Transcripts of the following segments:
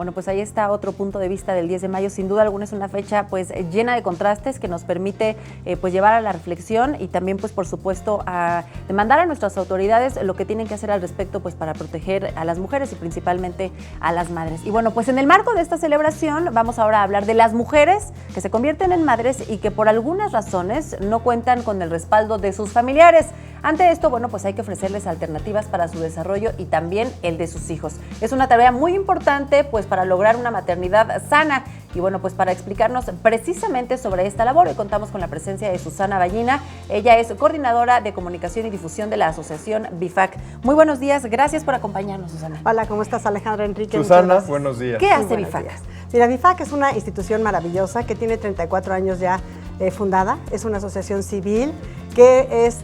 Bueno, pues ahí está otro punto de vista del 10 de mayo. Sin duda alguna es una fecha pues llena de contrastes que nos permite pues llevar a la reflexión y también pues por supuesto a demandar a nuestras autoridades lo que tienen que hacer al respecto pues para proteger a las mujeres y principalmente a las madres. Y bueno, pues en el marco de esta celebración vamos ahora a hablar de las mujeres que se convierten en madres y que por algunas razones no cuentan con el respaldo de sus familiares. Ante esto, bueno, pues hay que ofrecerles alternativas para su desarrollo y también el de sus hijos. Es una tarea muy importante, pues, para lograr una maternidad sana. Y bueno, pues para explicarnos precisamente sobre esta labor, hoy contamos con la presencia de Susana Ballina. Ella es coordinadora de comunicación y difusión de la asociación BIFAC. Muy buenos días, gracias por acompañarnos, Susana. Hola, ¿cómo estás, Alejandra, Enrique? Susana, buenos días. ¿Qué hace BIFAC? Mira, BIFAC es una institución maravillosa que tiene 34 años ya fundada. Es una asociación civil que es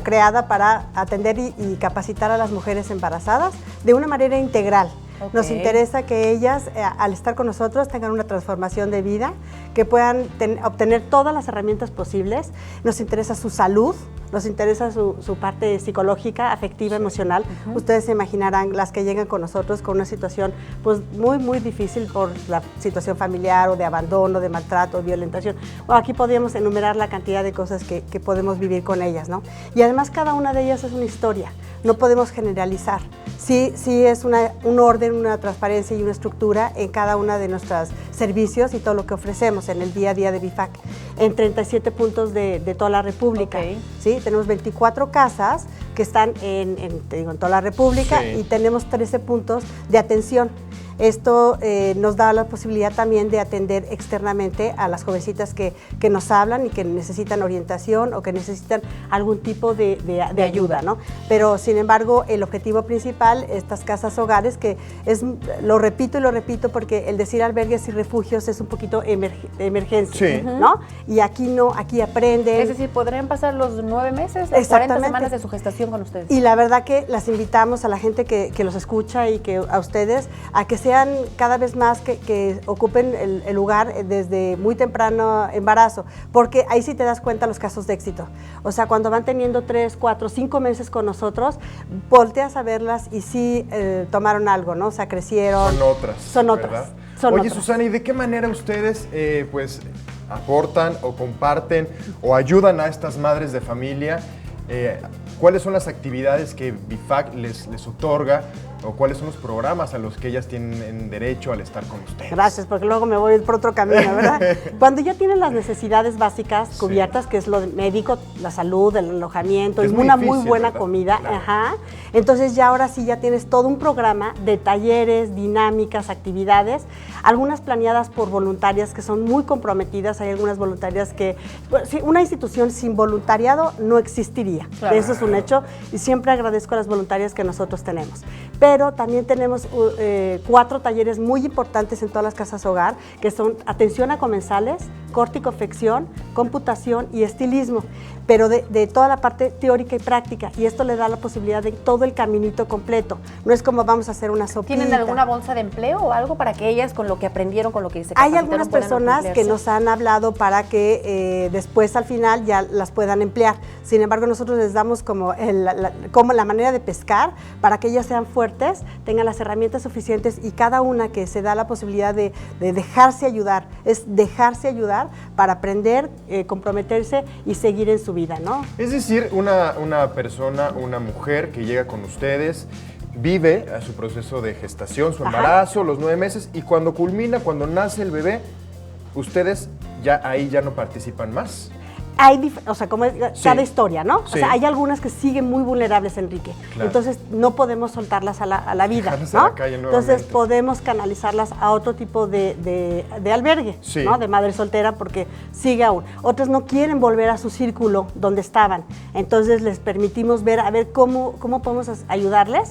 creada para atender y capacitar a las mujeres embarazadas de una manera integral. Okay. Nos interesa que ellas, al estar con nosotros, tengan una transformación de vida, que puedan obtener todas las herramientas posibles. Nos interesa su salud, nos interesa su parte psicológica, afectiva, emocional. Ustedes se imaginarán las que llegan con nosotros con una situación pues muy, muy difícil por la situación familiar o de abandono, de maltrato, violentación. Bueno, aquí podríamos enumerar la cantidad de cosas que podemos vivir con ellas, ¿no? Y además cada una de ellas es una historia, no podemos generalizar. Sí es un orden, una transparencia y una estructura en cada una de nuestros servicios y todo lo que ofrecemos en el día a día de BIFAC, en 37 puntos de toda la República. Okay. ¿Sí? Tenemos 24 casas que están en toda la República, sí, y tenemos 13 puntos de atención. Esto nos da la posibilidad también de atender externamente a las jovencitas que nos hablan y que necesitan orientación o que necesitan algún tipo de ayuda, ¿no? Pero, sin embargo, el objetivo principal, estas casas hogares, que es, lo repito y lo repito porque el decir albergues y refugios es un poquito emergencia, sí, ¿no? Y aquí no, aquí aprenden. Es decir, ¿podrían pasar los 9 meses, las 40 semanas de su gestación con ustedes? Y la verdad que las invitamos a la gente que los escucha y que a ustedes a que sean cada vez más que ocupen el lugar desde muy temprano embarazo, porque ahí sí te das cuenta los casos de éxito. O sea, cuando van teniendo 3, 4, 5 meses con nosotros, volteas a verlas y sí tomaron algo, ¿no? O sea, crecieron. Son otras. Oye, Susana, ¿y de qué manera ustedes pues aportan o comparten o ayudan a estas madres de familia? ¿Cuáles son las actividades que BIFAC les otorga o cuáles son los programas a los que ellas tienen derecho al estar con ustedes? Gracias, porque luego me voy por otro camino, ¿verdad? Cuando ya tienen las necesidades básicas cubiertas, sí, que es lo médico, la salud, el alojamiento, es una muy buena, ¿verdad?, comida, claro. Ajá. Entonces ya ahora sí ya tienes todo un programa de talleres, dinámicas, actividades, algunas planeadas por voluntarias que son muy comprometidas. Hay algunas voluntarias que, bueno, una institución sin voluntariado no existiría, claro. Eso es un hecho, y siempre agradezco a las voluntarias que nosotros tenemos. Pero también tenemos 4 talleres muy importantes en todas las casas hogar, que son atención a comensales, corte y confección, computación y estilismo, pero de toda la parte teórica y práctica, y esto le da la posibilidad de todo el caminito completo. No es como vamos a hacer una sopita. ¿Tienen alguna bolsa de empleo o algo para que ellas, con lo que aprendieron, con lo que se capacitaron, hay algunas personas que nos han hablado para que después al final ya las puedan emplear? Sin embargo, nosotros les damos como la manera de pescar para que ellas sean fuertes, tengan las herramientas suficientes, y cada una que se da la posibilidad de dejarse ayudar, es dejarse ayudar para aprender, comprometerse y seguir en su vida, ¿no? Es decir, una persona, una mujer que llega con ustedes, vive a su proceso de gestación, su embarazo, ajá, los 9 meses, y cuando culmina, cuando nace el bebé, ustedes ya ahí ya no participan más. O sea, como es cada historia, ¿no? Sí. O sea, hay algunas que siguen muy vulnerables, Enrique. Claro. Entonces, no podemos soltarlas a la vida, ¿no? A la calle nuevamente. Entonces, podemos canalizarlas a otro tipo de albergue, sí, ¿no? De madre soltera, porque sigue aún. Otras no quieren volver a su círculo donde estaban. Entonces, les permitimos ver, a ver cómo podemos ayudarles,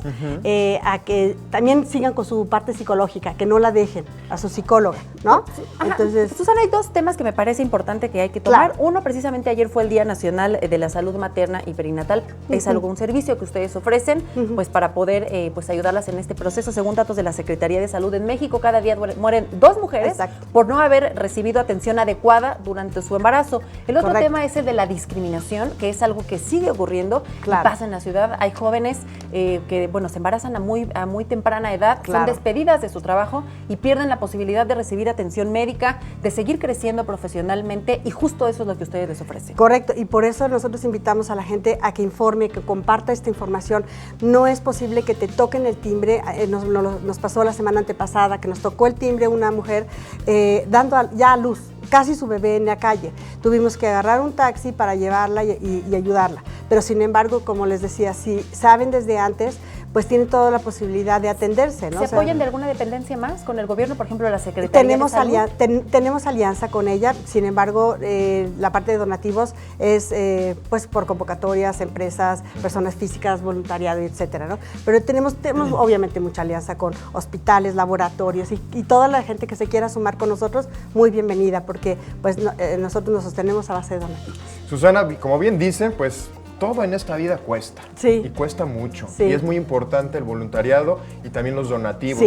a que también sigan con su parte psicológica, que no la dejen a su psicóloga, ¿no? Sí. Entonces, Susana, hay 2 temas que me parece importante que hay que tomar. Claro. Uno, precisamente, justamente ayer fue el Día Nacional de la Salud Materna y Perinatal. Es algún servicio que ustedes ofrecen, pues para poder pues ayudarlas en este proceso. Según datos de la Secretaría de Salud en México, cada día mueren 2 mujeres por no haber recibido atención adecuada durante su embarazo. El otro tema es el de la discriminación, que es algo que sigue ocurriendo y pasa en la ciudad. Hay jóvenes que, bueno, se embarazan a muy temprana edad, son despedidas de su trabajo y pierden la posibilidad de recibir atención médica, de seguir creciendo profesionalmente, y justo eso es lo que ustedes les ofrecen. Correcto, y por eso nosotros invitamos a la gente a que informe, que comparta esta información. No es posible que te toquen el timbre. Nos pasó la semana antepasada que nos tocó el timbre una mujer dando ya a luz casi su bebé en la calle. Tuvimos que agarrar un taxi para llevarla y ayudarla. Pero sin embargo, como les decía, si saben desde antes, pues tienen toda la posibilidad de atenderse, ¿no? ¿Se apoyan de alguna dependencia más con el gobierno, por ejemplo, la Secretaría de Salud? Tenemos alianza con ella, sin embargo, la parte de donativos es pues por convocatorias, empresas, personas físicas, voluntariado, etcétera, ¿no? Pero tenemos obviamente mucha alianza con hospitales, laboratorios y toda la gente que se quiera sumar con nosotros, muy bienvenida, porque pues nosotros nos sostenemos a base de donativos. Susana, como bien dice, pues todo en esta vida cuesta, y cuesta mucho, y es muy importante el voluntariado y también los donativos.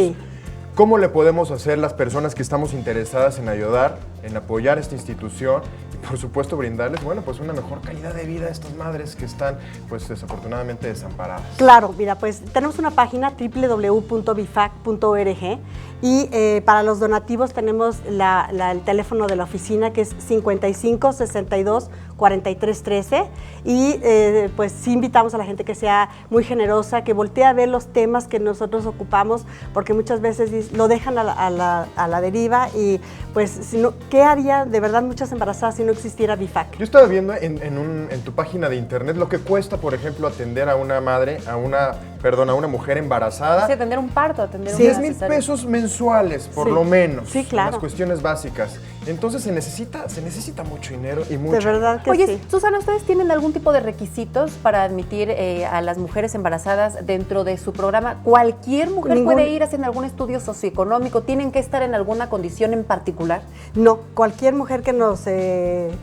¿Cómo le podemos hacer las personas que estamos interesadas en ayudar, en apoyar esta institución y por supuesto brindarles, bueno, pues una mejor calidad de vida a estas madres que están pues desafortunadamente desamparadas? Claro, mira, pues tenemos una página www.bifac.org y para los donativos tenemos el teléfono de la oficina, que es 55 62 43 13, y pues sí invitamos a la gente que sea muy generosa, que voltee a ver los temas que nosotros ocupamos, porque muchas veces lo dejan a la deriva y pues si no, ¿qué haría de verdad muchas embarazadas si no existiera BIFAC? Yo estaba viendo en tu página de internet lo que cuesta, por ejemplo, atender a una madre, a una mujer embarazada. Sí, atender un parto, atender un 10,000 pesos mensuales, por lo menos. Sí, claro. Las cuestiones básicas. Entonces se necesita mucho dinero y mucho. De verdad que Oye, sí. Susana, ¿ustedes tienen algún tipo de requisitos para admitir a las mujeres embarazadas dentro de su programa? ¿Cualquier mujer puede ir? ¿Hacen algún estudio socioeconómico? ¿Tienen que estar en alguna condición en particular? No, cualquier mujer que nos,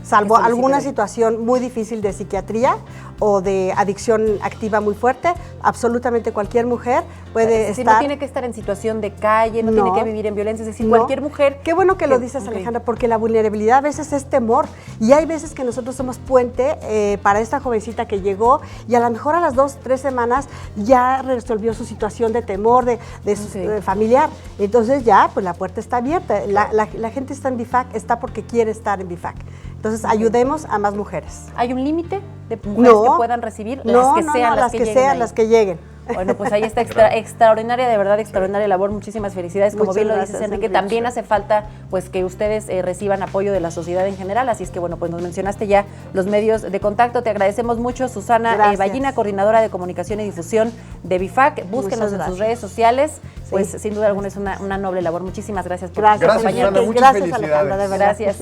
salvo alguna situación muy difícil de psiquiatría o de adicción activa muy fuerte, absolutamente cualquier mujer puede estar. No tiene que estar en situación de calle, no tiene que vivir en violencia, es decir, cualquier mujer. Qué bueno que lo dices, Alejandra, porque la vulnerabilidad a veces es temor, y hay veces que nosotros somos puente para esta jovencita que llegó y a lo mejor a las 2, 3 semanas ya resolvió su situación de temor, de familiar. Entonces ya, pues la puerta está abierta. La gente está en BIFAC, está porque quiere estar en BIFAC. Entonces ayudemos a más mujeres. ¿Hay un límite de mujeres que puedan recibir? Las que lleguen. Bueno, pues ahí está extraordinaria, de verdad, extraordinaria labor. Muchísimas felicidades. Como bien lo dices, Enrique, también hace falta pues que ustedes reciban apoyo de la sociedad en general. Así es que, bueno, pues nos mencionaste ya los medios de contacto. Te agradecemos mucho, Susana Ballina, coordinadora de comunicación y difusión de BIFAC. Búsquenos en sus redes sociales. Pues sin duda alguna es una noble labor. Muchísimas gracias por acompañarnos. Gracias, Susana. Muchas felicidades. Alejandra, de verdad. Gracias.